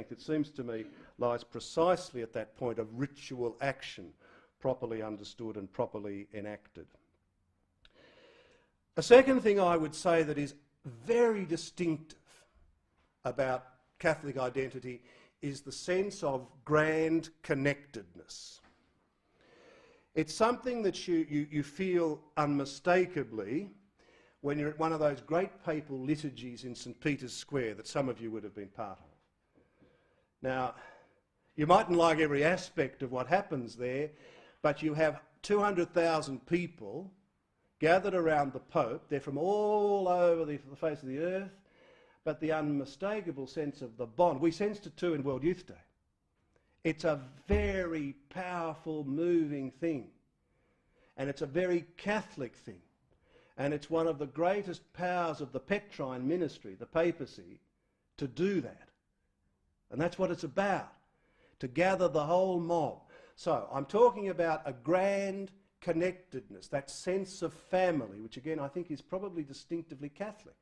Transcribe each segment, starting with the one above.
faith, it seems to me, lies precisely at that point of ritual action, properly understood and properly enacted. A second thing I would say that is very distinctive about Catholic identity is the sense of grand connectedness. It's something that you feel unmistakably when you're at one of those great papal liturgies in St. Peter's Square that some of you would have been part of. Now, you mightn't like every aspect of what happens there, but you have 200,000 people gathered around the Pope. They're from all over the face of the earth, but the unmistakable sense of the bond. We sensed it too in World Youth Day. It's a very powerful, moving thing. And it's a very Catholic thing. And it's one of the greatest powers of the Petrine ministry, the papacy, to do that. And that's what it's about, to gather the whole mob. So I'm talking about a grand connectedness, that sense of family, which again I think is probably distinctively Catholic.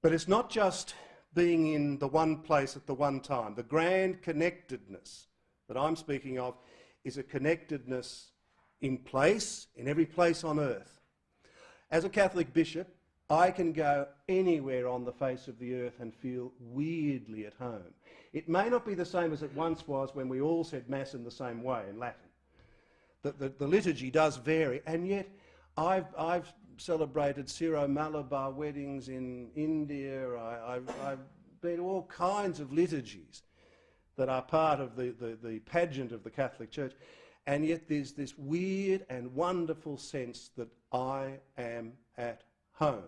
But it's not just being in the one place at the one time. The grand connectedness that I'm speaking of is a connectedness in place, in every place on earth. As a Catholic bishop, I can go anywhere on the face of the earth and feel weirdly at home. It may not be the same as it once was when we all said Mass in the same way in Latin. The liturgy does vary, and yet I've celebrated Syro-Malabar weddings in India. I've been to all kinds of liturgies that are part of the pageant of the Catholic Church, and yet there's this weird and wonderful sense that I am at home.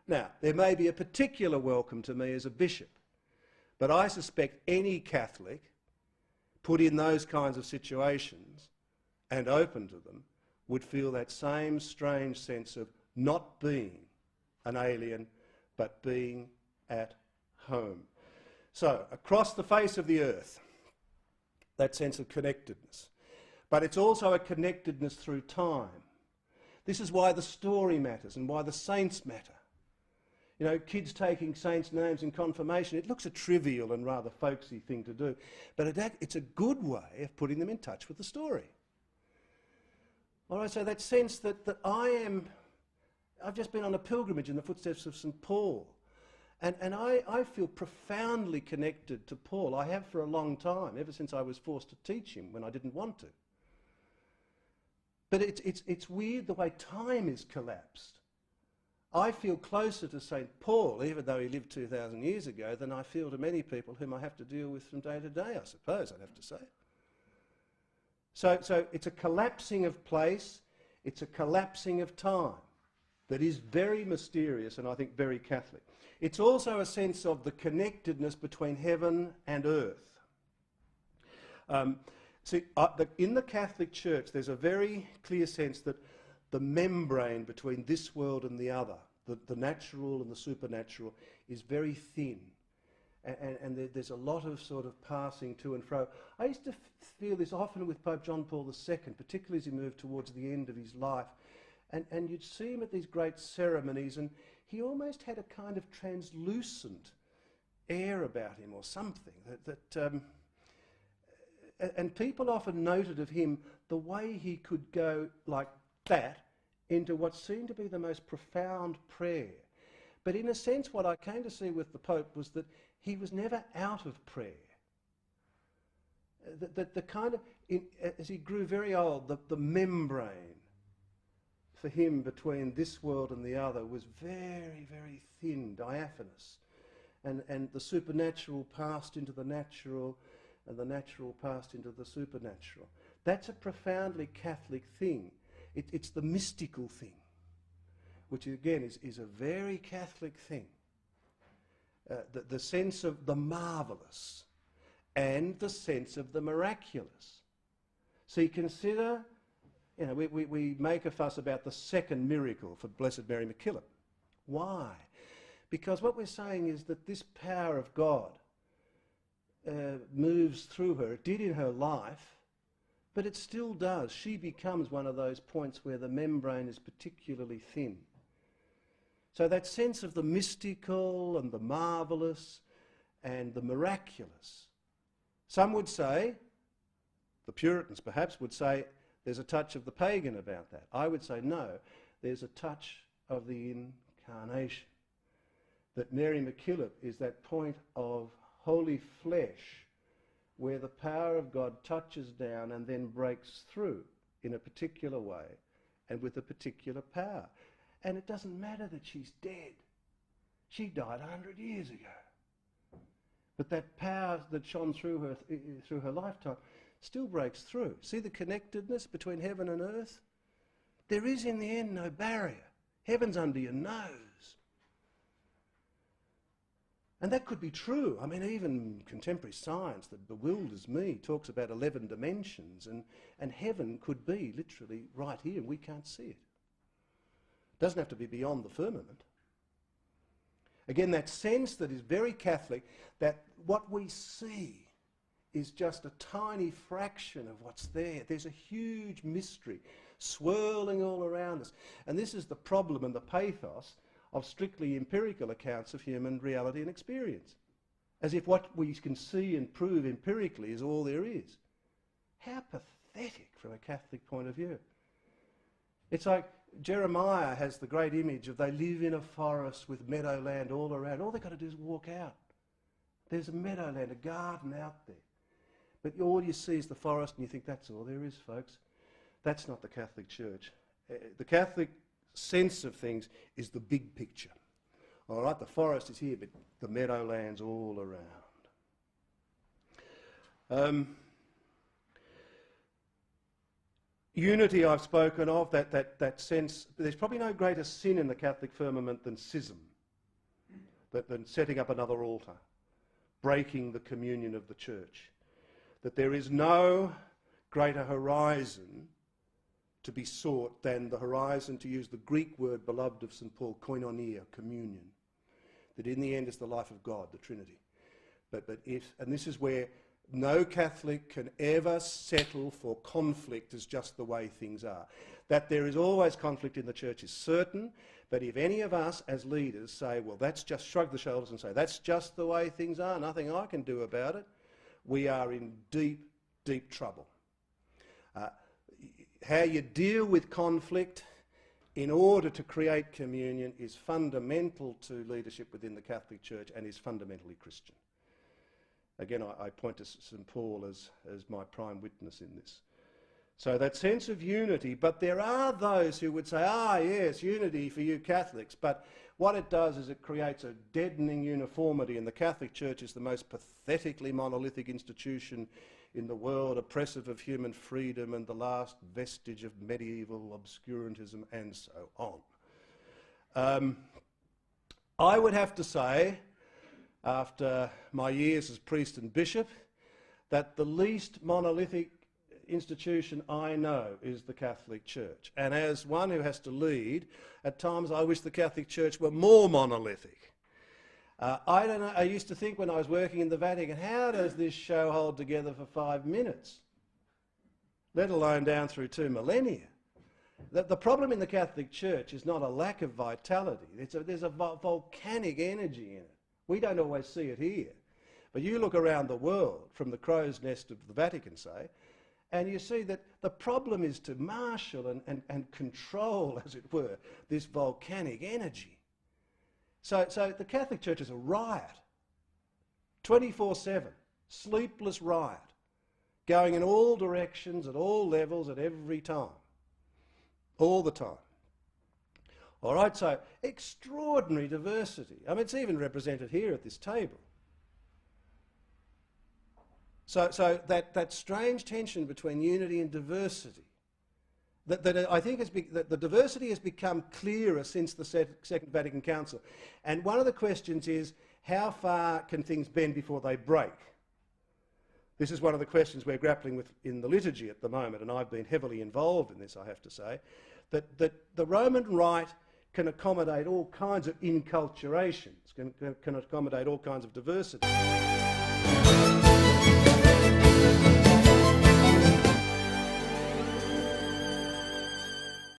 Now, there may be a particular welcome to me as a bishop, but I suspect any Catholic put in those kinds of situations and open to them would feel that same strange sense of not being an alien, but being at home. So, across the face of the earth, that sense of connectedness. But it's also a connectedness through time. This is why the story matters and why the saints matter. You know, kids taking saints' names in confirmation, it looks a trivial and rather folksy thing to do, but it's a good way of putting them in touch with the story. All right, so that sense that I've just been on a pilgrimage in the footsteps of St. Paul, and I feel profoundly connected to Paul. I have for a long time, ever since I was forced to teach him when I didn't want to. But it's weird the way time is collapsed. I feel closer to St. Paul, even though he lived 2,000 years ago, than I feel to many people whom I have to deal with from day to day, I suppose I'd have to say. So it's a collapsing of place, it's a collapsing of time that is very mysterious and I think very Catholic. It's also a sense of the connectedness between heaven and earth. In the Catholic Church, there's a very clear sense that the membrane between this world and the other, the natural and the supernatural, is very thin. And there's a lot of sort of passing to and fro. I used to feel this often with Pope John Paul II, particularly as he moved towards the end of his life. And you'd see him at these great ceremonies, and he almost had a kind of translucent air about him or something. And people often noted of him the way he could go like that into what seemed to be the most profound prayer. But in a sense, what I came to see with the Pope was that he was never out of prayer. The kind of, as he grew very old, the membrane for him between this world and the other was very, very thin, diaphanous. And the supernatural passed into the natural, and the natural passed into the supernatural. That's a profoundly Catholic thing. It's the mystical thing, which again is a very Catholic thing. The sense of the marvellous and the sense of the miraculous. See, consider, you know, we make a fuss about the second miracle for Blessed Mary MacKillop. Why? Because what we're saying is that this power of God moves through her. It did in her life, but it still does. She becomes one of those points where the membrane is particularly thin. So that sense of the mystical and the marvellous and the miraculous. Some would say, the Puritans perhaps would say, there's a touch of the pagan about that. I would say no, there's a touch of the incarnation. That Mary MacKillop is that point of holy flesh where the power of God touches down and then breaks through in a particular way and with a particular power. And it doesn't matter that she's dead. She died 100 years ago. But that power that shone through her lifetime still breaks through. See the connectedness between heaven and earth? There is in the end no barrier. Heaven's under your nose. And that could be true. I mean, even contemporary science that bewilders me talks about 11 dimensions, and heaven could be literally right here, and we can't see it. It doesn't have to be beyond the firmament. Again, that sense that is very Catholic, that what we see is just a tiny fraction of what's there. There's a huge mystery swirling all around us. And this is the problem and the pathos of strictly empirical accounts of human reality and experience. As if what we can see and prove empirically is all there is. How pathetic from a Catholic point of view. It's like Jeremiah has the great image of they live in a forest with meadowland all around. All they've got to do is walk out. There's a meadowland, a garden out there. But all you see is the forest and you think that's all there is, folks. That's not the Catholic Church. The Catholic sense of things is the big picture. All right, the forest is here, but the meadowland's all around. Unity I've spoken of, that sense. There's probably no greater sin in the Catholic firmament than schism, than setting up another altar, breaking the communion of the church. That there is no greater horizon to be sought than the horizon, to use the Greek word beloved of St. Paul, koinonia, communion. That in the end is the life of God, the Trinity. And this is where no Catholic can ever settle for conflict as just the way things are. That there is always conflict in the church is certain, but if any of us as leaders say, well, that's just, shrug the shoulders and say, that's just the way things are, nothing I can do about it, we are in deep, deep trouble. How you deal with conflict in order to create communion is fundamental to leadership within the Catholic Church and is fundamentally Christian. Again, I point to St. Paul as my prime witness in this. So that sense of unity, but there are those who would say, yes, unity for you Catholics, but what it does is it creates a deadening uniformity, and the Catholic Church is the most pathetically monolithic institution in the world, oppressive of human freedom and the last vestige of medieval obscurantism, and so on. I would have to say, after my years as priest and bishop, that the least monolithic institution I know is the Catholic Church. And as one who has to lead, at times I wish the Catholic Church were more monolithic. I don't know, I used to think when I was working in the Vatican, how does this show hold together for 5 minutes? Let alone down through 2 millennia. The problem in the Catholic Church is not a lack of vitality. There's a volcanic energy in it. We don't always see it here. But you look around the world, from the crow's nest of the Vatican, say, and you see that the problem is to marshal and control, as it were, this volcanic energy. So the Catholic Church is a riot, 24/7, sleepless riot, going in all directions, at all levels, at every time, all the time. All right, so extraordinary diversity. I mean, it's even represented here at this table. So that strange tension between unity and diversity, that I think that the diversity has become clearer since the Second Vatican Council. And one of the questions is, how far can things bend before they break? This is one of the questions we're grappling with in the liturgy at the moment, and I've been heavily involved in this, I have to say, that the Roman Rite can accommodate all kinds of inculturations, can accommodate all kinds of diversity.